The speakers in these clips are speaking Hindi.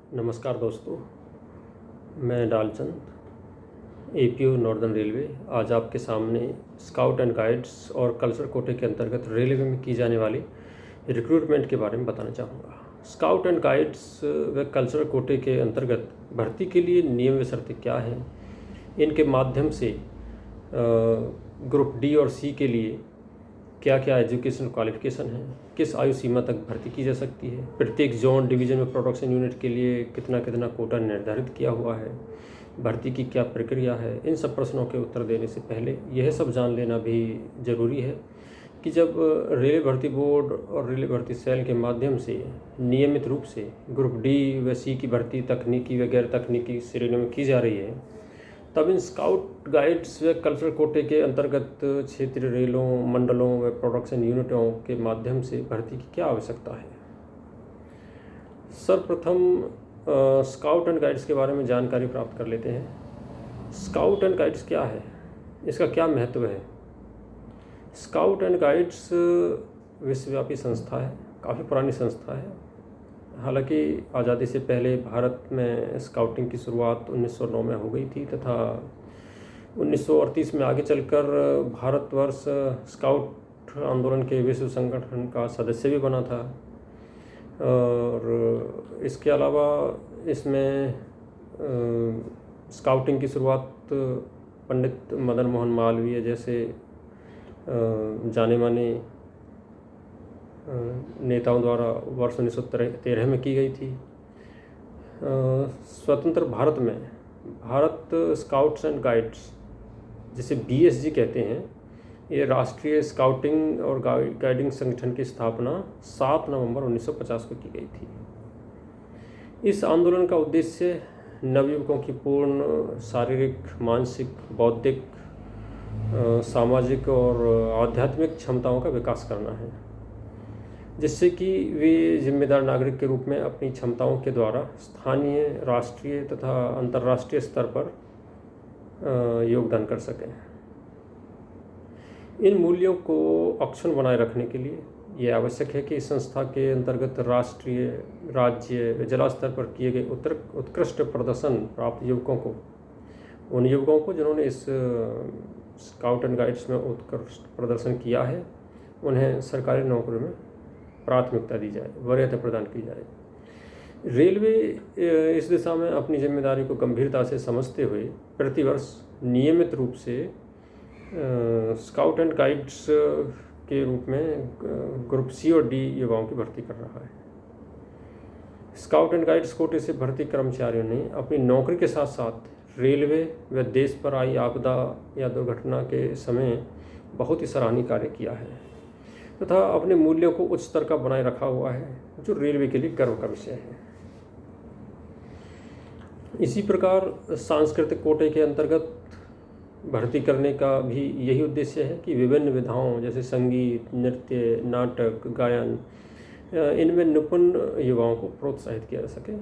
नमस्कार दोस्तों, मैं डालचंद, एपीओ नॉर्दर्न रेलवे आज आपके सामने स्काउट एंड गाइड्स और कल्चर कोटे के अंतर्गत रेलवे में की जाने वाली रिक्रूटमेंट के बारे में बताना चाहूँगा। स्काउट एंड गाइड्स व कल्चर कोटे के अंतर्गत भर्ती के लिए नियम व शर्तें क्या हैं, इनके माध्यम से ग्रुप डी और सी के लिए क्या क्या एजुकेशन क्वालिफिकेशन है, किस आयु सीमा तक भर्ती की जा सकती है, प्रत्येक जोन डिवीज़न में प्रोडक्शन यूनिट के लिए कितना कितना कोटा निर्धारित किया हुआ है, भर्ती की क्या प्रक्रिया है। इन सब प्रश्नों के उत्तर देने से पहले यह सब जान लेना भी ज़रूरी है कि जब रेलवे भर्ती बोर्ड और रेलवे भर्ती सेल के माध्यम से नियमित रूप से ग्रुप डी व सी की भर्ती तकनीकी व गैर तकनीकी श्रेणियों में की जा रही है, तब इन स्काउट गाइड्स व कल्चर कोटे के अंतर्गत क्षेत्रीय रेलों, मंडलों व प्रोडक्शन यूनिटों के माध्यम से भर्ती की क्या आवश्यकता है। सर्वप्रथम स्काउट एंड गाइड्स के बारे में जानकारी प्राप्त कर लेते हैं। स्काउट एंड गाइड्स क्या है, इसका क्या महत्व है। स्काउट एंड गाइड्स विश्वव्यापी संस्था है, काफ़ी पुरानी संस्था है। हालांकि आज़ादी से पहले भारत में स्काउटिंग की शुरुआत 1909 में हो गई थी तथा 1938 में आगे चलकर भारतवर्ष स्काउट आंदोलन के विश्व संगठन का सदस्य भी बना था। और इसके अलावा इसमें स्काउटिंग की शुरुआत पंडित मदन मोहन मालवीय जैसे जाने माने नेताओं द्वारा वर्ष 1913 में की गई थी। स्वतंत्र भारत में भारत स्काउट्स एंड गाइड्स, जिसे बीएसजी कहते हैं, ये राष्ट्रीय स्काउटिंग और गाइडिंग संगठन की स्थापना 7 नवंबर 1950 को की गई थी। इस आंदोलन का उद्देश्य नवयुवकों की पूर्ण शारीरिक, मानसिक, बौद्धिक, सामाजिक और आध्यात्मिक क्षमताओं का विकास करना है, जिससे कि वे जिम्मेदार नागरिक के रूप में अपनी क्षमताओं के द्वारा स्थानीय, राष्ट्रीय तथा अंतर्राष्ट्रीय स्तर पर योगदान कर सकें। इन मूल्यों को अक्षुण्ण बनाए रखने के लिए ये आवश्यक है कि इस संस्था के अंतर्गत राष्ट्रीय, राज्य व जिला स्तर पर किए गए उत्कृष्ट प्रदर्शन प्राप्त युवकों को, उन युवकों को जिन्होंने इस स्काउट एंड गाइड्स में उत्कृष्ट प्रदर्शन किया है, उन्हें सरकारी नौकरी में प्राथमिकता दी जाए, वरीयता प्रदान की जाए। रेलवे इस दिशा में अपनी जिम्मेदारी को गंभीरता से समझते हुए प्रतिवर्ष नियमित रूप से स्काउट एंड गाइड्स के रूप में ग्रुप सी और डी युवाओं की भर्ती कर रहा है। स्काउट एंड गाइड्स कोटे से भर्ती कर्मचारियों ने अपनी नौकरी के साथ साथ रेलवे व देश पर आई आपदा या दुर्घटना के समय बहुत ही सराहनीय कार्य किया है तथा अपने मूल्यों को उच्च स्तर का बनाए रखा हुआ है, जो रेलवे के लिए गर्व का विषय है। इसी प्रकार सांस्कृतिक कोटे के अंतर्गत भर्ती करने का भी यही उद्देश्य है कि विभिन्न विधाओं जैसे संगीत, नृत्य, नाटक, गायन, इनमें निपुण युवाओं को प्रोत्साहित किया जा सके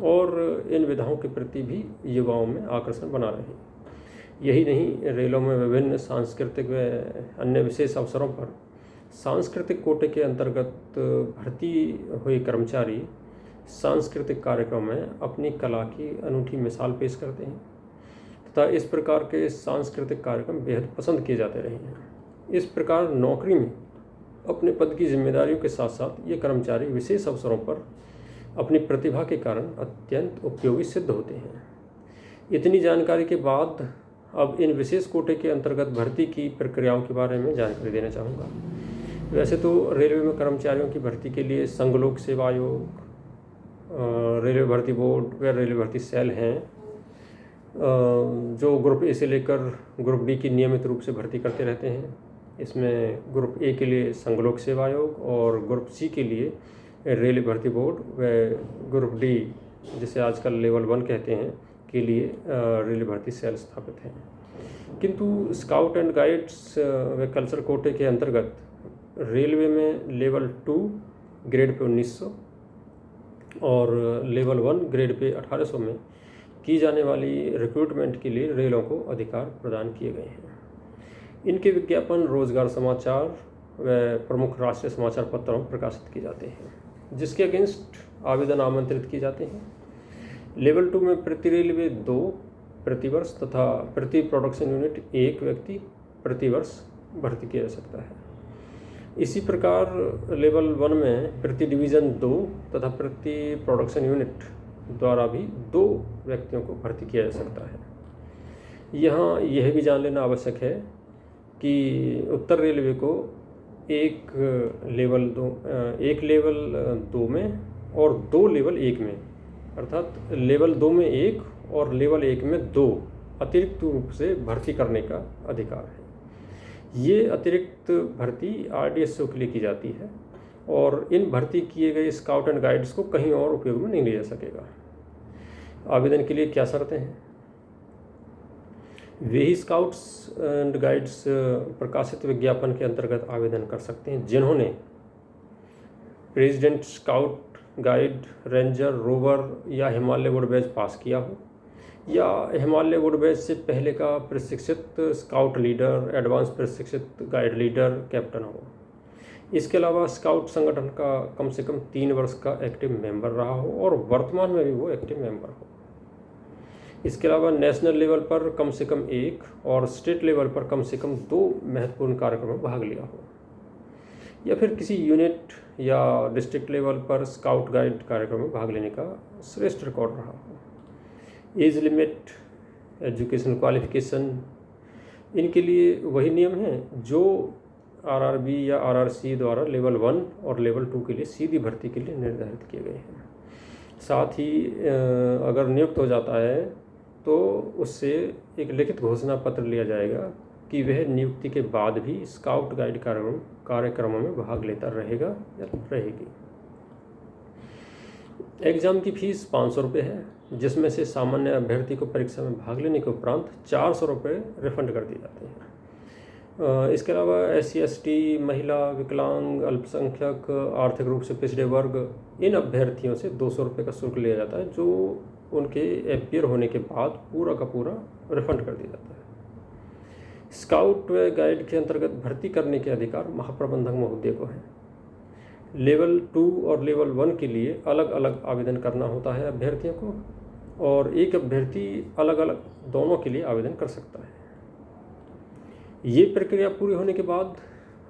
और इन विधाओं के प्रति भी युवाओं में आकर्षण बना रहे। यही नहीं, रेलों में विभिन्न सांस्कृतिक व अन्य विशेष अवसरों पर सांस्कृतिक कोटे के अंतर्गत भर्ती हुए कर्मचारी सांस्कृतिक कार्यक्रम में अपनी कला की अनूठी मिसाल पेश करते हैं तथा इस प्रकार के सांस्कृतिक कार्यक्रम बेहद पसंद किए जाते रहे हैं। इस प्रकार नौकरी में अपने पद की जिम्मेदारियों के साथ साथ ये कर्मचारी विशेष अवसरों पर अपनी प्रतिभा के कारण अत्यंत उपयोगी सिद्ध होते हैं। इतनी जानकारी के बाद अब इन विशेष कोटे के अंतर्गत भर्ती की प्रक्रियाओं के बारे में जानकारी देना चाहूँगा। वैसे तो रेलवे में कर्मचारियों की भर्ती के लिए संघ लोक सेवा आयोग, रेलवे भर्ती बोर्ड व रेलवे भर्ती सेल हैं, जो ग्रुप ए से लेकर ग्रुप डी की नियमित रूप से भर्ती करते रहते हैं। इसमें ग्रुप ए के लिए संघ लोक सेवा आयोग और ग्रुप सी के लिए रेलवे भर्ती बोर्ड व ग्रुप डी, जिसे आजकल लेवल 1 कहते हैं, के लिए रेलवे भर्ती सेल स्थापित हैं। किंतु स्काउट एंड गाइड्स व कल्चर कोटे के अंतर्गत रेलवे में लेवल 2 ग्रेड पे 1900 और लेवल 1 ग्रेड पे 1800 में की जाने वाली रिक्रूटमेंट के लिए रेलों को अधिकार प्रदान किए गए हैं। इनके विज्ञापन रोजगार समाचार व प्रमुख राष्ट्रीय समाचार पत्रों में प्रकाशित किए जाते हैं, जिसके अगेंस्ट आवेदन आमंत्रित किए जाते हैं। लेवल 2 में प्रति रेलवे 2 प्रतिवर्ष तथा प्रति प्रोडक्शन यूनिट 1 व्यक्ति प्रतिवर्ष भर्ती किया जा सकता है। इसी प्रकार लेवल 1 में प्रति डिवीज़न 2 तथा प्रति प्रोडक्शन यूनिट द्वारा भी 2 व्यक्तियों को भर्ती किया जा सकता है। यहाँ यह भी जान लेना आवश्यक है कि उत्तर रेलवे को एक लेवल 2 में और 2 लेवल 1 में, अर्थात लेवल 2 में 1 और लेवल 1 में 2 अतिरिक्त रूप से भर्ती करने का अधिकार है। ये अतिरिक्त भर्ती RDSO के लिए की जाती है और इन भर्ती किए गए स्काउट एंड गाइड्स को कहीं और उपयोग में नहीं लिया जा सकेगा। आवेदन के लिए क्या शर्तें हैं? वे ही स्काउट्स एंड गाइड्स प्रकाशित विज्ञापन के अंतर्गत आवेदन कर सकते हैं जिन्होंने president scout guide ranger rover या हिमालय वुड बैच पास किया हो या हिमालय वुड बैच से पहले का प्रशिक्षित स्काउट लीडर, एडवांस प्रशिक्षित गाइड लीडर, कैप्टन हो। इसके अलावा स्काउट संगठन का कम से कम 3 वर्ष का एक्टिव मेंबर रहा हो और वर्तमान में भी वो एक्टिव मेंबर हो। इसके अलावा नेशनल लेवल पर कम से कम 1 और स्टेट लेवल पर कम से कम 2 महत्वपूर्ण कार्यक्रमों में भाग लिया हो या फिर किसी यूनिट या डिस्ट्रिक्ट लेवल पर स्काउट गाइड कार्यक्रम में भाग लेने का श्रेष्ठ रिकॉर्ड रहा हो। एज लिमिट, एजुकेशन क्वालिफिकेशन, इनके लिए वही नियम हैं जो RRB या RRC द्वारा लेवल 1 और लेवल 2 के लिए सीधी भर्ती के लिए निर्धारित किए गए हैं। साथ ही अगर नियुक्त हो जाता है तो उससे एक लिखित घोषणा पत्र लिया जाएगा कि वह नियुक्ति के बाद भी स्काउट गाइड कार्यक्रमों में भाग लेता रहेगा या रहेगी। एग्ज़ाम की फीस 500 रुपये है, जिसमें से सामान्य अभ्यर्थी को परीक्षा में भाग लेने के उपरांत 400 रुपये रिफंड कर दिए जाते हैं। इसके अलावा SC ST, महिला, विकलांग, अल्पसंख्यक, आर्थिक रूप से पिछड़े वर्ग, इन अभ्यर्थियों से 200 रुपये का शुल्क लिया जाता है जो उनके अपीयर होने के बाद पूरा का पूरा रिफंड कर दिया जाता है। स्काउट व गाइड के अंतर्गत भर्ती करने के अधिकार महाप्रबंधक महोदय को है। लेवल 2 और लेवल 1 के लिए अलग अलग आवेदन करना होता है अभ्यर्थियों को और एक अभ्यर्थी अलग अलग दोनों के लिए आवेदन कर सकता है। ये प्रक्रिया पूरी होने के बाद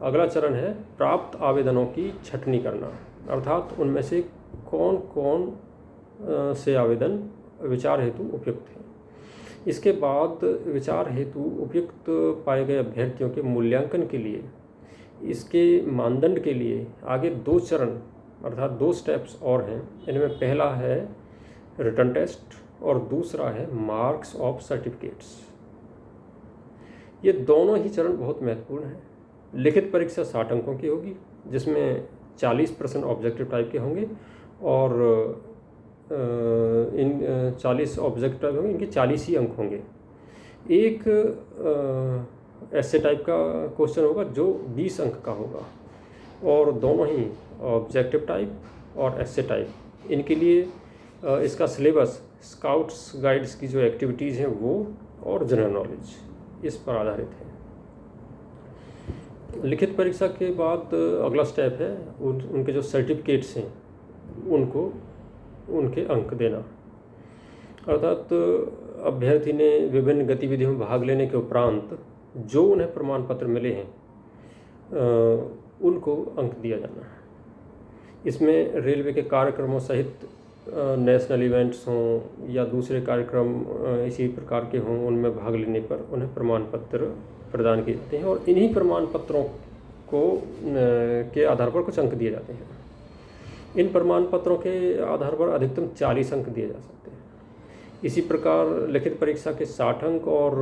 अगला चरण है प्राप्त आवेदनों की छँटनी करना, अर्थात उनमें से कौन कौन से आवेदन विचार हेतु उपयुक्त हैं। इसके बाद विचार हेतु उपयुक्त पाए गए अभ्यर्थियों के मूल्यांकन के लिए इसके मानदंड के लिए आगे 2 चरण अर्थात 2 स्टेप्स और हैं। इनमें पहला है रिटन टेस्ट और दूसरा है मार्क्स ऑफ सर्टिफिकेट्स। ये दोनों ही चरण बहुत महत्वपूर्ण हैं। लिखित परीक्षा 60 अंकों की होगी जिसमें 40% ऑब्जेक्टिव टाइप के होंगे और इन 40 ऑब्जेक्टिव टाइप होंगे, इनके 40 ही अंक होंगे। एक ऐसे टाइप का क्वेश्चन होगा जो 20 अंक का होगा और दोनों ही ऑब्जेक्टिव टाइप और ऐसे टाइप। इनके लिए इसका सिलेबस स्काउट्स गाइड्स की जो एक्टिविटीज़ हैं वो और जनरल नॉलेज इस पर आधारित है। लिखित परीक्षा के बाद अगला स्टेप है उनके जो सर्टिफिकेट्स हैं उनको उनके अंक देना, अर्थात अभ्यर्थी ने विभिन्न गतिविधियों में भाग लेने के उपरांत जो उन्हें प्रमाण पत्र मिले हैं उनको अंक दिया जाना है। इसमें रेलवे के कार्यक्रमों सहित नेशनल इवेंट्स हों या दूसरे कार्यक्रम इसी प्रकार के हों, उनमें भाग लेने पर उन्हें प्रमाण पत्र प्रदान किए जाते हैं और इन्हीं प्रमाण पत्रों को के आधार पर कुछ अंक दिए जाते हैं। इन प्रमाण पत्रों के आधार पर अधिकतम 40 अंक दिए जा सकते हैं। इसी प्रकार लिखित परीक्षा के 60 अंक और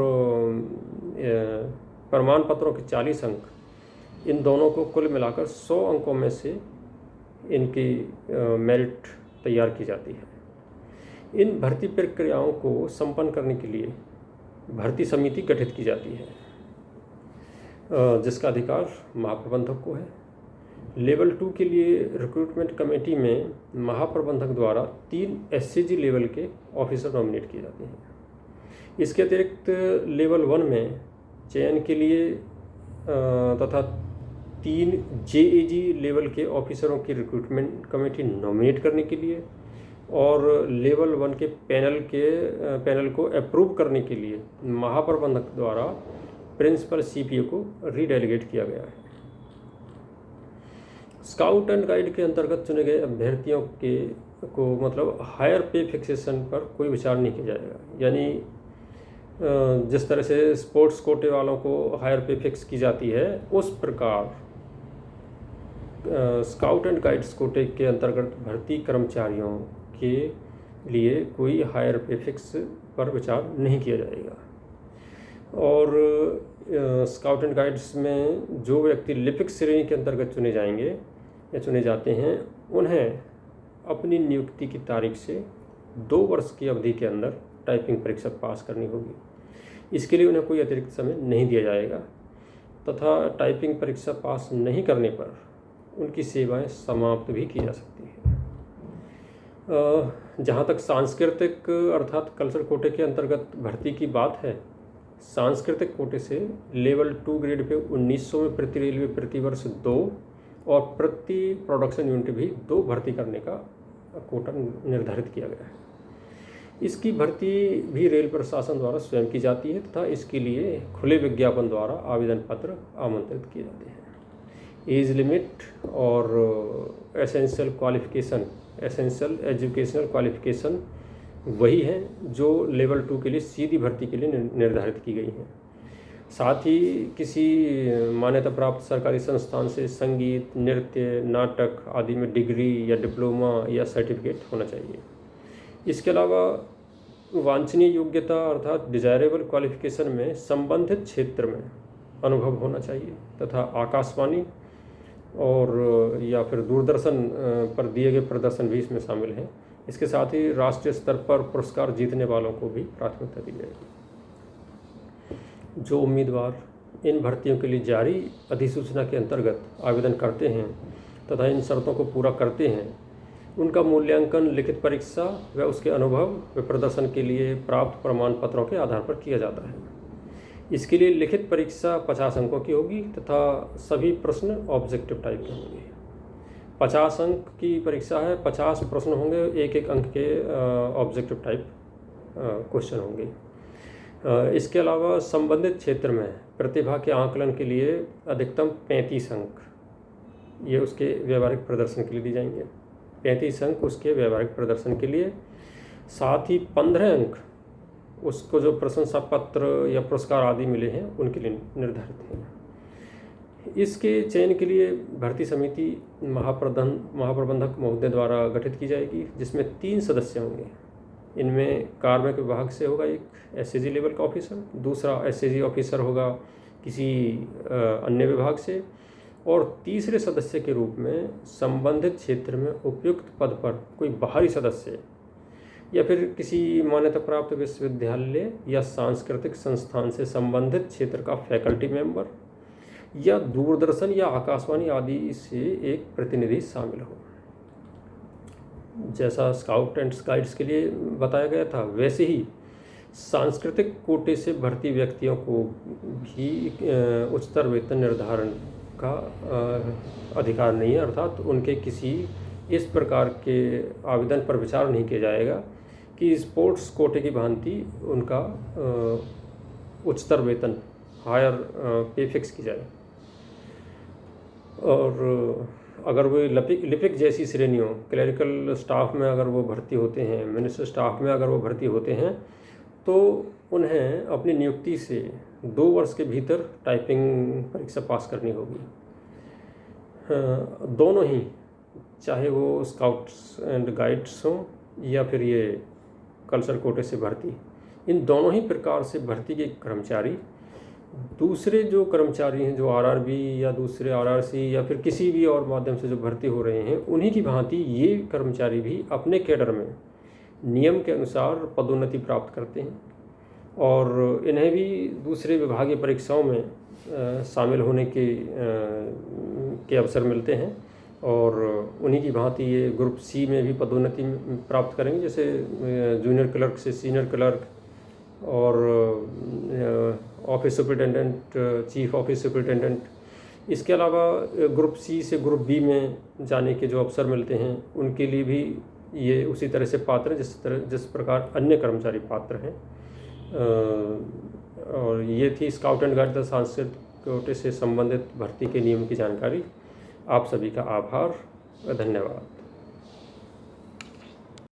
प्रमाण पत्रों के 40 अंक, इन दोनों को कुल मिलाकर 100 अंकों में से इनकी मेरिट तैयार की जाती है। इन भर्ती प्रक्रियाओं को संपन्न करने के लिए भर्ती समिति गठित की जाती है जिसका अधिकार महाप्रबंधक को है। लेवल 2 के लिए रिक्रूटमेंट कमेटी में महाप्रबंधक द्वारा 3 SCG लेवल के ऑफिसर नॉमिनेट किए जाते हैं। इसके अतिरिक्त लेवल 1 में चयन के लिए तथा 3 JAG लेवल के ऑफिसरों की रिक्रूटमेंट कमेटी नॉमिनेट करने के लिए और लेवल 1 के पैनल को अप्रूव करने के लिए महाप्रबंधक द्वारा प्रिंसिपल सीपीओ को रीडेलीगेट किया गया है। स्काउट एंड गाइड के अंतर्गत चुने गए अभ्यर्थियों को मतलब हायर पे फिक्सेशन पर कोई विचार नहीं किया जाएगा। यानी जिस तरह से स्पोर्ट्स कोटे वालों को हायर पे फिक्स की जाती है, उस प्रकार स्काउट एंड गाइड्स कोटे के अंतर्गत भर्ती कर्मचारियों के लिए कोई हायर पे फिक्स पर विचार नहीं किया जाएगा। और स्काउट एंड गाइड्स में जो व्यक्ति लिपिक श्रेणी के अंतर्गत चुने जाएंगे या चुने जाते हैं, उन्हें अपनी नियुक्ति की तारीख से 2 वर्ष की अवधि के अंदर टाइपिंग परीक्षा पास करनी होगी। इसके लिए उन्हें कोई अतिरिक्त समय नहीं दिया जाएगा तथा टाइपिंग परीक्षा पास नहीं करने पर उनकी सेवाएं समाप्त भी की जा सकती हैं। जहाँ तक सांस्कृतिक अर्थात कल्चर कोटे के अंतर्गत भर्ती की बात है, सांस्कृतिक कोटे से लेवल 2 ग्रेड पे 1900 में प्रति रेलवे प्रति वर्ष 2 और प्रति प्रोडक्शन यूनिट भी 2 भर्ती करने का कोटा निर्धारित किया गया है। इसकी भर्ती भी रेल प्रशासन द्वारा स्वयं की जाती है तथा इसके लिए खुले विज्ञापन द्वारा आवेदन पत्र आमंत्रित किए जाते हैं। एज लिमिट और एसेंशियल एजुकेशनल क्वालिफिकेशन वही है जो लेवल 2 के लिए सीधी भर्ती के लिए निर्धारित की गई हैं। साथ ही किसी मान्यता प्राप्त सरकारी संस्थान से संगीत, नृत्य, नाटक आदि में डिग्री या डिप्लोमा या सर्टिफिकेट होना चाहिए। इसके अलावा वांछनीय योग्यता अर्थात डिजायरेबल क्वालिफिकेशन में संबंधित क्षेत्र में अनुभव होना चाहिए तथा आकाशवाणी और या फिर दूरदर्शन पर दिए गए प्रदर्शन भी इसमें शामिल हैं। इसके साथ ही राष्ट्रीय स्तर पर पुरस्कार जीतने वालों को भी प्राथमिकता दी जाएगी। जो उम्मीदवार इन भर्तियों के लिए जारी अधिसूचना के अंतर्गत आवेदन करते हैं तथा इन शर्तों को पूरा करते हैं, उनका मूल्यांकन लिखित परीक्षा व उसके अनुभव व प्रदर्शन के लिए प्राप्त प्रमाण पत्रों के आधार पर किया जाता है। इसके लिए लिखित परीक्षा 50 अंकों की होगी तथा सभी प्रश्न ऑब्जेक्टिव टाइप के होंगे। 50 अंक की परीक्षा है, 50 प्रश्न होंगे, 1-1 अंक के ऑब्जेक्टिव टाइप क्वेश्चन होंगे। इसके अलावा संबंधित क्षेत्र में प्रतिभा के आकलन के लिए अधिकतम 35 अंक ये उसके व्यावहारिक प्रदर्शन के लिए दी जाएंगे। 35 अंक उसके व्यावहारिक प्रदर्शन के लिए, साथ ही 15 अंक उसको जो प्रशंसा पत्र या पुरस्कार आदि मिले हैं उनके लिए निर्धारित हैं। इसके चयन के लिए भर्ती समिति महाप्रबंधक महोदय द्वारा गठित की जाएगी, जिसमें 3 सदस्य होंगे। इनमें कार्मिक विभाग से होगा एक एसएजी लेवल का ऑफिसर, दूसरा एसएजी ऑफिसर होगा किसी अन्य विभाग से, और तीसरे सदस्य के रूप में संबंधित क्षेत्र में उपयुक्त पद पर कोई बाहरी सदस्य या फिर किसी मान्यता प्राप्त विश्वविद्यालय या सांस्कृतिक संस्थान से संबंधित क्षेत्र का फैकल्टी मेंबर या दूरदर्शन या आकाशवाणी आदि से एक प्रतिनिधि शामिल हो। जैसा स्काउट एंड गाइड्स के लिए बताया गया था, वैसे ही सांस्कृतिक कोटे से भर्ती व्यक्तियों को भी उच्चतर वेतन निर्धारण का अधिकार नहीं है, अर्थात उनके किसी इस प्रकार के आवेदन पर विचार नहीं किया जाएगा कि स्पोर्ट्स कोटे की भांति उनका उच्चतर वेतन हायर पे फिक्स की जाए। और अगर वो लिपिक जैसी श्रेणियों, क्लरिकल स्टाफ में अगर वो भर्ती होते हैं, मिनिस्टर स्टाफ में अगर वो भर्ती होते हैं, तो उन्हें अपनी नियुक्ति से 2 वर्ष के भीतर टाइपिंग परीक्षा पास करनी होगी। दोनों ही, चाहे वो स्काउट्स एंड गाइड्स हों या फिर ये कल्चर कोटे से भर्ती, इन दोनों ही प्रकार से भर्ती के कर्मचारी दूसरे जो कर्मचारी हैं जो आरआरबी या दूसरे आरआरसी या फिर किसी भी और माध्यम से जो भर्ती हो रहे हैं, उन्हीं की भांति ये कर्मचारी भी अपने कैडर में नियम के अनुसार पदोन्नति प्राप्त करते हैं और इन्हें भी दूसरे विभागीय परीक्षाओं में शामिल होने के अवसर मिलते हैं और उन्हीं की भांति ये ग्रुप सी में भी पदोन्नति प्राप्त करेंगे, जैसे जूनियर क्लर्क से सीनियर क्लर्क और office superintendent, chief office superintendent. इसके अलावा ग्रुप सी से ग्रुप बी में जाने के जो अवसर मिलते हैं, उनके लिए भी ये उसी तरह से पात्र हैं जिस प्रकार अन्य कर्मचारी पात्र हैं। और ये थी स्काउट एंड गाइड तथा सांस्कृतिक कोटे से संबंधित भर्ती के नियम की जानकारी। आप सभी का आभार, धन्यवाद।